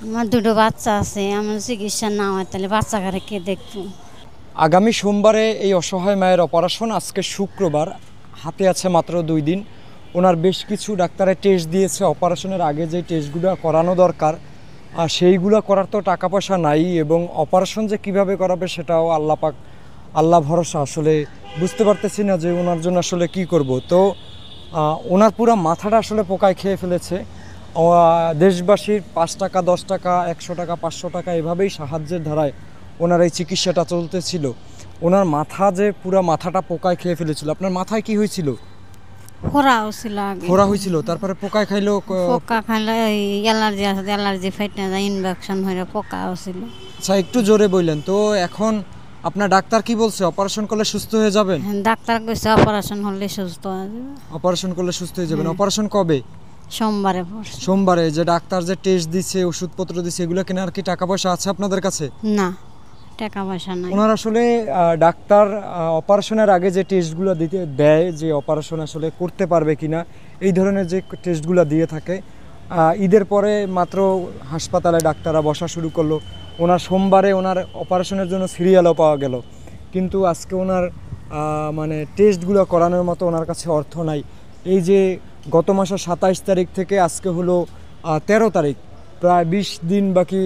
আমার দুটো বাচ্চা আছে, আমার চিকিৎসা না হয় তাহলে বাচ্চা কারে কে দেখবো? আগামী সোমবারে এই অসহায় মায়ের অপারেশন। আজকে শুক্রবার, হাতে আছে মাত্র 2 দিন। ওনার বেশ কিছু ডাক্তারের টেস্ট দিয়েছে, অপারেশনের আগে যে টেস্টগুলো করানো দরকার আর সেইগুলো করার তো টাকা পয়সা নাই, এবং অপারেশন যে কিভাবে করাবে সেটাও আল্লাহ পাক, আল্লাহ ভরসা। আসলে বুঝতে পারতেছি না যে ওনার জন্য আসলে কি করব। তো ওনার পুরো মাথাটা আসলে পোকায় খেয়ে ফেলেছে। দেশবাসীর 5 টাকা, 10 টাকা, 100 টাকা, 500 টাকা এভাবেই সাহায্যের ধারায় ওনার এই চিকিৎসাটা চলতেছিল। ওনার মাথা যে পুরো মাথাটা পোকায় খেয়ে ফেলেছিল। আপনার মাথায় কি হয়েছিল? ফোড়া হয়েছিল আগে। ফোড়া হয়েছিল, তারপরে পোকায় খাইলো। পোকা খাইলে অ্যালার্জি আছে, অ্যালার্জি ফাইটে যায়, ইনফেকশন হয়ে পোকা হয়েছিল। আচ্ছা, একটু জোরে বললেন তো। এখন আপনার ডাক্তার কি বলছে? অপারেশন করলে সুস্থ হয়ে যাবেন? ডাক্তার কইছে অপারেশন হলে সুস্থ হয়ে যাবে। অপারেশন করলে সুস্থ হয়ে যাবেন। অপারেশন কবে? সোমবারে পড়ছে। সোমবারে। যে ডাক্তার যে টেস্ট দিছে, ওষুধপত্র দিছে, এগুলো কেনার কি টাকা পয়সা আছে আপনাদের কাছে? না, টাকা পয়সা নাই। ওনার আসলে ডাক্তার অপারেশনের আগে যে টেস্টগুলো দিতে দেয়, যে অপারেশন আসলে করতে পারবে কিনা, এই ধরনের যে টেস্টগুলো দিয়ে থাকে, ঈদের পরে মাত্র হাসপাতালে ডাক্তাররা বসা শুরু করলো। ওনার সোমবারে ওনার অপারেশনের জন্য সিরিয়ালও পাওয়া গেল, কিন্তু আজকে ওনার মানে টেস্টগুলো করানোর মতো ওনার কাছে অর্থ নাই। এই যে গত মাসের 27 তারিখ থেকে আজকে হলো 13 তারিখ, প্রায় 20 দিন বাকি,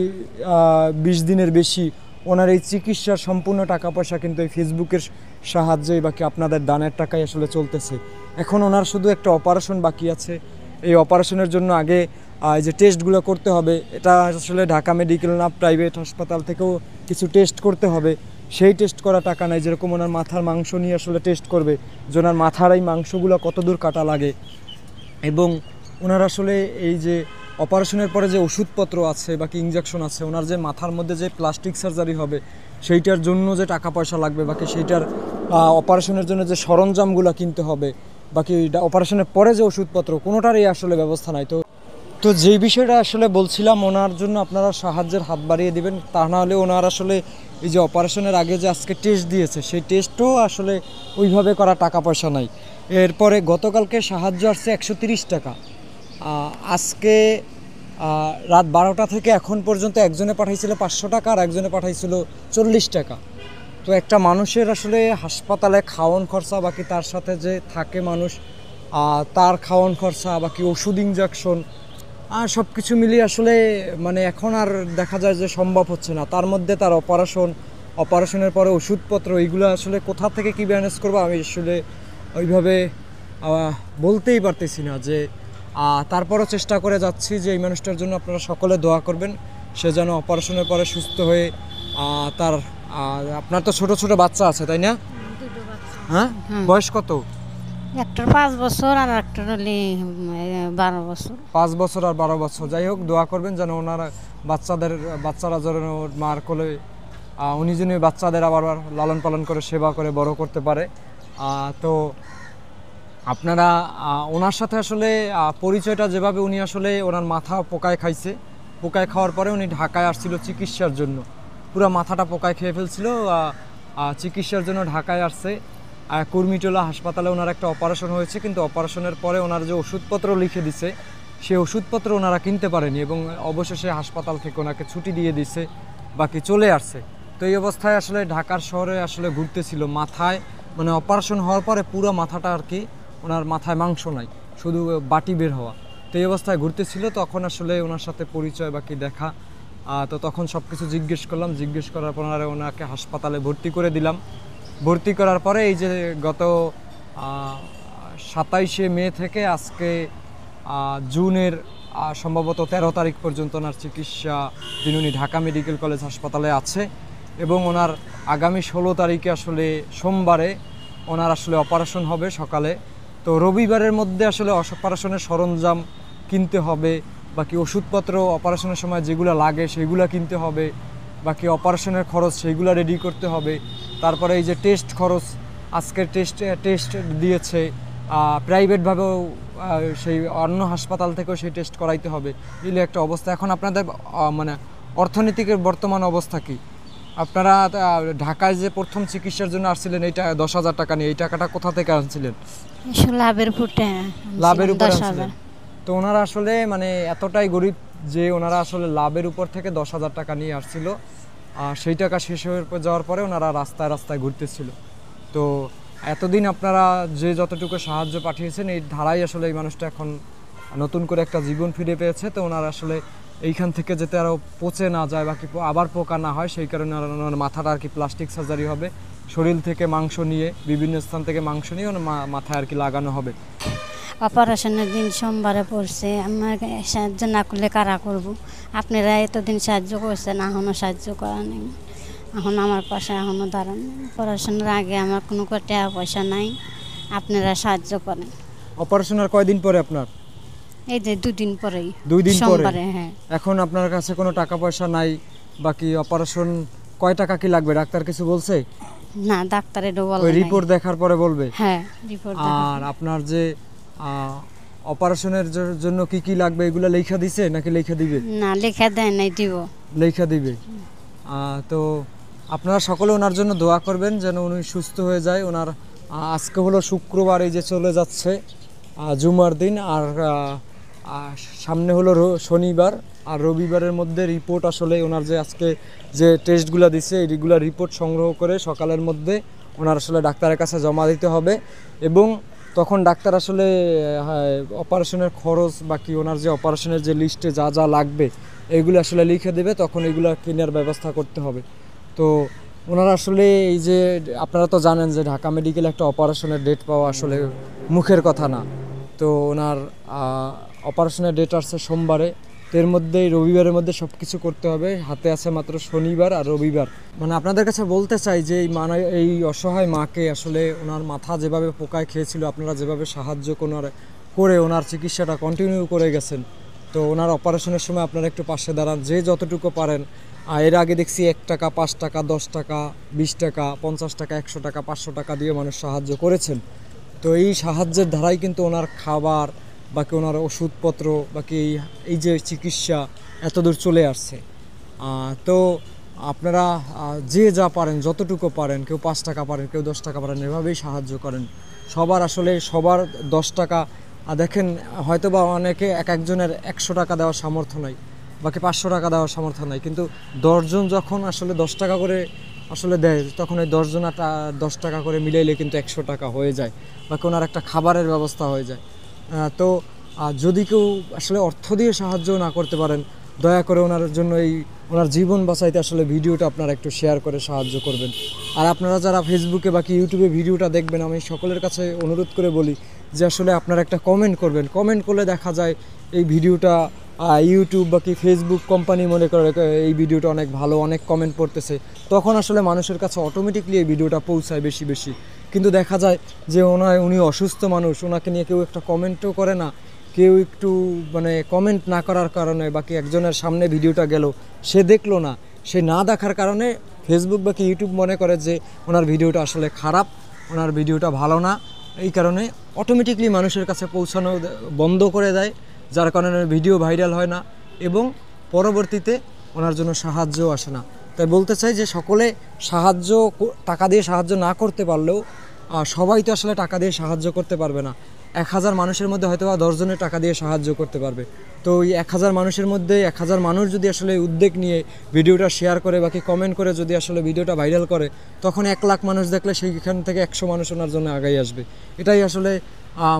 20 দিনের বেশি ওনার এই চিকিৎসার সম্পূর্ণ টাকা পয়সা কিন্তু এই ফেসবুকের সাহায্যে বাকি আপনাদের দানের টাকায় আসলে চলতেছে। এখন ওনার শুধু একটা অপারেশন বাকি আছে। এই অপারেশনের জন্য আগে এই যে টেস্টগুলো করতে হবে, এটা আসলে ঢাকা মেডিকেল না, প্রাইভেট হাসপাতাল থেকেও কিছু টেস্ট করতে হবে। সেই টেস্ট করা টাকা নাই। যেরকম ওনার মাথার মাংস নিয়ে আসলে টেস্ট করবে যে ওনার মাথার এই মাংসগুলো কত দূর কাটা লাগে, এবং ওনার আসলে এই যে অপারেশনের পরে যে ওষুধপত্র আছে বাকি ইনজেকশন আছে, ওনার যে মাথার মধ্যে যে প্লাস্টিক সার্জারি হবে সেইটার জন্য যে টাকা পয়সা লাগবে, বাকি সেইটার অপারেশনের জন্য যে সরঞ্জামগুলো কিনতে হবে, বাকি অপারেশনের পরে যে ওষুধপত্র, কোনোটারই আসলে ব্যবস্থা নাই। তো তো যেই বিষয়টা আসলে বলছিলাম, ওনার জন্য আপনারা সাহায্যের হাত বাড়িয়ে দিবেন। তা না হলে ওনার আসলে এই যে অপারেশনের আগে যে আজকে টেস্ট দিয়েছে, সেই টেস্টও আসলে ওইভাবে করা টাকা পয়সা নাই। এরপরে গতকালকে সাহায্য আসছে 130 টাকা। আজকে রাত 12টা থেকে এখন পর্যন্ত একজনে পাঠাইছিল 500 টাকা আর একজনে পাঠাইছিল 40 টাকা। তো একটা মানুষের আসলে হাসপাতালে খাওয়ান খরচা, বাকি তার সাথে যে থাকে মানুষ, তার খাওয়ান খরচা, বাকি ওষুধ, ইনজেকশন, আর সব কিছু মিলিয়ে আসলে মানে এখন আর দেখা যায় যে সম্ভব হচ্ছে না। তার মধ্যে তার অপারেশনের পরে ওষুধপত্র, এইগুলো আসলে কোথা থেকে কী ম্যানেজ করবো আমি আসলে ওইভাবে বলতেই পারতেছি না। যে তারপরও চেষ্টা করে যাচ্ছি যে এই মানুষটার জন্য আপনারা সকলে দোয়া করবেন, সে যেন অপারেশনের পরে সুস্থ হয়ে তার আপনার তো ছোট ছোট বাচ্চা আছে তাই না? হ্যাঁ, বয়স কত? একটার 5 বছর আর একটার হলে 12 বছর। 5 বছর আর 12 বছর। যাই হোক, দোয়া করবেন যেন ওনারা বাচ্চারা যেন ওর মার কোলে, উনি যেন বাচ্চাদের আবার লালন পালন করে সেবা করে বড় করতে পারে। তো আপনারা ওনার সাথে আসলে পরিচয়টা যেভাবে, উনি আসলে ওনার মাথা পোকায় খাইছে, পোকায় খাওয়ার পরে উনি ঢাকায় আসছিল চিকিৎসার জন্য। পুরো মাথাটা পোকায় খেয়ে ফেলছিল, চিকিৎসার জন্য ঢাকায় আসছে। কুর্মিটোলা হাসপাতালে ওনার একটা অপারেশন হয়েছে, কিন্তু অপারেশনের পরে ওনার যে ওষুধপত্র লিখে দিছে সেই ওষুধপত্র ওনারা কিনতে পারেনি, এবং অবশেষে হাসপাতাল থেকে ওনাকে ছুটি দিয়ে দিছে, বাকি চলে আসছে। তো এই অবস্থায় আসলে ঢাকার শহরে আসলে ঘুরতেছিল মাথায়, মানে অপারেশন হওয়ার পরে পুরো মাথাটা আর কি, ওনার মাথায় মাংস নাই, শুধু বাটি বের হওয়া। তো এই অবস্থায় ঘুরতেছিল, তখন আসলে ওনার সাথে পরিচয় বাকি দেখা। তো তখন সব কিছু জিজ্ঞেস করলাম, জিজ্ঞেস করার পর ওনাকে হাসপাতালে ভর্তি করে দিলাম। ভর্তি করার পরে এই যে গত 27শে মে থেকে আজকে জুনের সম্ভবত 13 তারিখ পর্যন্ত ওনার চিকিৎসা দিন উনি ঢাকা মেডিকেল কলেজ হাসপাতালে আছে, এবং ওনার আগামী 16 তারিখে আসলে সোমবারে ওনার আসলে অপারেশন হবে সকালে। তো রবিবারের মধ্যে আসলে অপারেশনের সরঞ্জাম কিনতে হবে, বাকি ওষুধপত্র অপারেশনের সময় যেগুলো লাগে সেগুলো কিনতে হবে, বাকি অপারেশনের খরচ সেইগুলো রেডি করতে হবে। তারপরে এই যে টেস্ট খরচ, আজকের টেস্ট দিয়েছে প্রাইভেটভাবেও, সেই অন্য হাসপাতাল থেকেও সেই টেস্ট করাইতে হবে। এগুলো একটা অবস্থা। এখন আপনাদের মানে অর্থনীতিকের বর্তমান অবস্থা কি? আপনারা ঢাকায় যে প্রথম চিকিৎসার জন্য আসছিলেন, এইটা 10,000 টাকা নিয়ে, এই টাকাটা কোথা থেকে আনছিলেন? লাভের ফুটে লাভের উপরে আনছিলেন। তো ওনারা আসলে মানে এতটাই গরিব যে ওনারা আসলে লাভের উপর থেকে 10,000 টাকা নিয়ে আসছিল, সেই টাকা শেষ হয়ে যাওয়ার পরে ওনারা রাস্তায় রাস্তায় ঘুরতেছিল। তো এতদিন আপনারা যে যতটুকু সাহায্য পাঠিয়েছেন এই ধারাই আসলে এই মানুষটা এখন নতুন করে একটা জীবন ফিরে পেয়েছে। তো ওনারা আসলে এইখান থেকে যাতে আরও পচে না যায় বা কি আবার পোকা না হয় সেই কারণে ওনার মাথাটা আর কি প্লাস্টিক সার্জারি হবে, শরীর থেকে মাংস নিয়ে বিভিন্ন স্থান থেকে মাংস নিয়ে ওনার মাথায় আর কি লাগানো হবে। অপারেশনের দিন সোমবারে পড়ছে, আমাকে সাহায্য না করলে কারা করব? আপনারা এতদিন সাহায্য করছেন, এখনও সাহায্য করা নেই, এখন আমার পাশে এখনও দাঁড়ান। অপারেশনের আগে আমার কোনো টাকা পয়সা নাই, আপনারা সাহায্য করেন। অপারেশনের কয়দিন পরে আপনার? এই যে 2 দিন পরেই, 2 দিন পরে। সোমবারে। হ্যাঁ। এখন আপনার কাছে কোনো টাকা পয়সা নাই, বাকি অপারেশন কয় টাকা কি লাগবে ডাক্তার কিছু বলছে? না, ডাক্তারে বলে ওই নাই। রিপোর্ট দেখার পরে বলবে। হ্যাঁ, রিপোর্ট। আর আপনার যে অপারেশনের জন্য কি কি লাগবে এগুলো লেখা দিছে নাকি লেখা দিবে? না, লেখা দেয় নাই, দিব। লেখা দিবে। তো আপনারা সকলে ওনার জন্য দোয়া করবেন যেন উনি সুস্থ হয়ে যায়। ওনার আজকে হলো শুক্রবার, এই যে চলে যাচ্ছে জুমার দিন, আর সামনে হলো শনিবার আর রবিবারের মধ্যে রিপোর্ট আসলে ওনার যে আজকে যে টেস্টগুলো দিছে এইগুলো রিপোর্ট সংগ্রহ করে সকালের মধ্যে ওনার আসলে ডাক্তারের কাছে জমা দিতে হবে। এবং তখন ডাক্তার আসলে অপারেশনের খরচ বাকি ওনার যে অপারেশনের যে লিস্টে যা যা লাগবে এইগুলো আসলে লিখে দেবে, তখন এগুলো কেনার ব্যবস্থা করতে হবে। তো ওনারা আসলে এই যে আপনারা তো জানেন যে ঢাকা মেডিকেল একটা অপারেশনের ডেট পাওয়া আসলে মুখের কথা না। তো ওনার অপারেশনের ডেট আসছে সোমবারে, এর মধ্যেই রবিবারের মধ্যে সব কিছু করতে হবে। হাতে আছে মাত্র শনিবার আর রবিবার। মানে আপনাদের কাছে বলতে চাই যে এই অসহায় মাকে আসলে ওনার মাথা যেভাবে পোকায় খেয়েছিল, আপনারা যেভাবে সাহায্য করে ওনার চিকিৎসাটা কন্টিনিউ করে গেছেন। তো ওনার অপারেশনের সময় আপনারা একটু পাশে দাঁড়ান, যে যতটুকু পারেন। এর আগে দেখছি 1 টাকা, 5 টাকা, 10 টাকা, 20 টাকা, 50 টাকা, 100 টাকা, 500 টাকা দিয়ে মানুষ সাহায্য করেছেন। তো এই সাহায্যের ধারাই কিন্তু ওনার খাবার বাকি ওনার ওষুধপত্র বাকি এই যে চিকিৎসা এতদূর চলে আসছে। তো আপনারা যে যা পারেন যতটুকু পারেন, কেউ 5 টাকা পারেন, কেউ 10 টাকা পারেন, এভাবেই সাহায্য করেন। সবার 10 টাকা দেখেন, হয়তো বা অনেকে একজনের 100 টাকা দেওয়ার সামর্থ্য নাই, বাকি 500 টাকা দেওয়ার সামর্থ্য নাই, কিন্তু 10 জন যখন আসলে 10 টাকা করে আসলে দেয় তখন ওই 10 জনা 10 টাকা করে মিলাইলে কিন্তু 100 টাকা হয়ে যায়, বাকি ওনার একটা খাবারের ব্যবস্থা হয়ে যায়। তো যদি কেউ আসলে অর্থ দিয়ে সাহায্য না করতে পারেন, দয়া করে ওনার জন্য ওনার জীবন বাঁচাইতে আসলে ভিডিওটা আপনারা একটু শেয়ার করে সাহায্য করবেন। আর আপনারা যারা ফেসবুকে বাকি ইউটিউবে ভিডিওটা দেখবেন, আমি সকলের কাছে অনুরোধ করে বলি যে আসলে আপনারা একটা কমেন্ট করবেন। কমেন্ট করলে দেখা যায় এই ভিডিওটা ইউটিউব বাকি ফেসবুক কোম্পানি মনে করে এই ভিডিওটা অনেক ভালো, অনেক কমেন্ট পড়তেছে, তখন আসলে মানুষের কাছে অটোমেটিকলি এই ভিডিওটা পৌঁছায় বেশি বেশি। কিন্তু দেখা যায় যে উনি অসুস্থ মানুষ, ওনাকে নিয়ে কেউ একটা কমেন্টও করে না, কেউ একটু মানে কমেন্ট না করার কারণে বাকি একজনের সামনে ভিডিওটা গেল, সে দেখলো না, সে না দেখার কারণে ফেসবুক বাকি ইউটিউব মনে করে যে ওনার ভিডিওটা আসলে খারাপ, ওনার ভিডিওটা ভালো না, এই কারণে অটোমেটিকলি মানুষের কাছে পৌঁছানো বন্ধ করে দেয়, যার কারণে ভিডিও ভাইরাল হয় না এবং পরবর্তীতে ওনার জন্য সাহায্যও আসে না। তাই বলতে চাই যে সকলে টাকা দিয়ে সাহায্য না করতে পারলেও সবাই তো আসলে টাকা দিয়ে সাহায্য করতে পারবে না। 1000 মানুষের মধ্যে হয়তো বা 10 জনের টাকা দিয়ে সাহায্য করতে পারবে। তো ওই 1000 মানুষের মধ্যে 1000 মানুষ যদি আসলে উদ্যোগ নিয়ে ভিডিওটা শেয়ার করে বাকি কমেন্ট করে যদি আসলে ভিডিওটা ভাইরাল করে, তখন 1 লাখ মানুষ দেখলে সেইখান থেকে 100 মানুষ ওনার জন্য আগাই আসবে। এটাই আসলে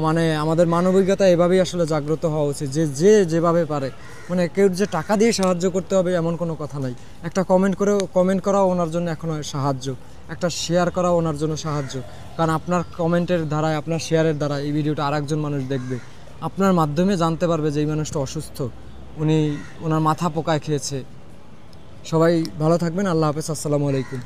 মানে আমাদের মানবিকতা এভাবেই আসলে জাগ্রত হওয়া উচিত, যে যেভাবে পারে, মানে কেউ যে টাকা দিয়ে সাহায্য করতে হবে এমন কোনো কথা নাই। একটা কমেন্ট করাও ওনার জন্য এখনও সাহায্য, একটা শেয়ার করাও ওনার জন্য সাহায্য। কারণ আপনার কমেন্টের দ্বারাই, আপনার শেয়ারের দ্বারা এই ভিডিওটা আরেকজন মানুষ দেখবে, আপনার মাধ্যমে জানতে পারবে যে এই মানুষটা অসুস্থ, ওনার মাথা পোকায় খেয়েছে। সবাই ভালো থাকবেন। আল্লাহ হাফেজ। আসসালামু আলাইকুম।